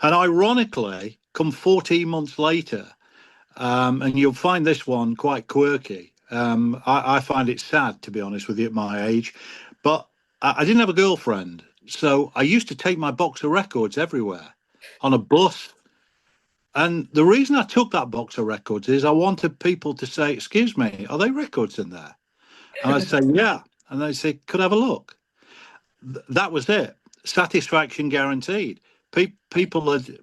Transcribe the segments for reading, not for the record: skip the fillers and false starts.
And ironically, come 14 months later, and you'll find this one quite quirky. I find it sad, to be honest with you, at my age, but I didn't have a girlfriend. So I used to take my box of records everywhere on a bus. And the reason I took that box of records is I wanted people to say, "Excuse me, are they records in there?" And I'd say, "Yeah." And they'd say, "Could I have a look?" That was it. Satisfaction guaranteed. People had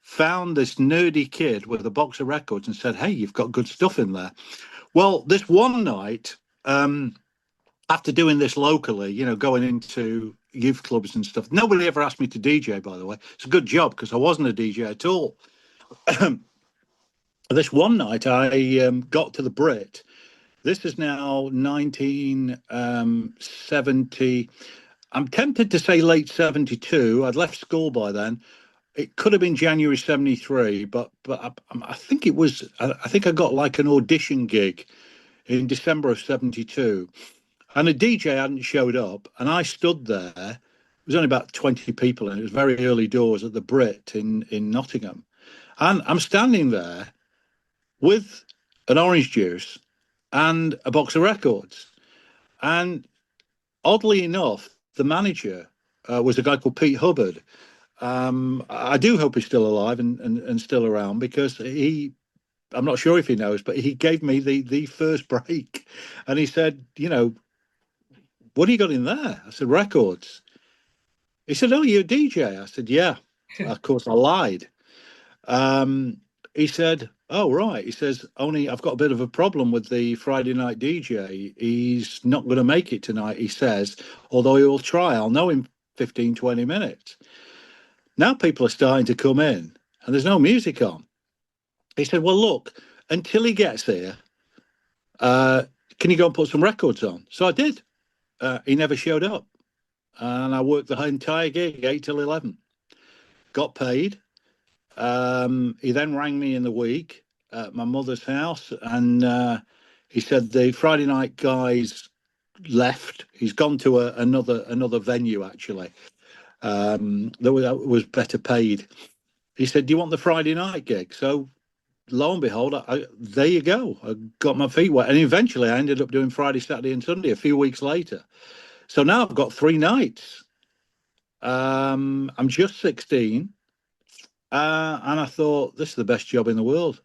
found this nerdy kid with a box of records and said, "Hey, you've got good stuff in there." Well, this one night, after doing this locally, going into youth clubs and stuff, nobody ever asked me to DJ, by the way. It's a good job because I wasn't a DJ at all. This one night, I got to the Brit. This is now 1970. I'm tempted to say late 72. I'd left school by then. It could have been January 73, but I think it was. I think I got like an audition gig in December of 72, and a DJ hadn't showed up, and I stood there. There was only about 20 people, and it was very early doors at the Brit in Nottingham, and I'm standing there with an orange juice and a box of records, and oddly enough, the manager was a guy called Pete Hubbard. I do hope he's still alive and still around because I'm not sure if he knows, but he gave me the first break and he said, "What do you got in there?" I said, "Records." He said, "Oh, you're a DJ?" I said, "Yeah." Of course, I lied. Um, he said, "Oh, right." He says, "Only I've got a bit of a problem with the Friday night DJ. He's not going to make it tonight," he says, "although he'll try. I'll know in 15, 20 minutes." Now people are starting to come in and there's no music on. He said, "Well, look, until he gets here, can you go and put some records on?" So I did. He never showed up. And I worked the entire gig, 8 till 11. Got paid. He then rang me in the week at my mother's house, and he said the Friday night guys left. He's gone to another venue actually. That was better paid. He said, "Do you want the Friday night gig?" So lo and behold, there you go. I got my feet wet, and eventually I ended up doing Friday, Saturday, and Sunday a few weeks later. So now I've got 3 nights. I'm just 16. And I thought, this is the best job in the world.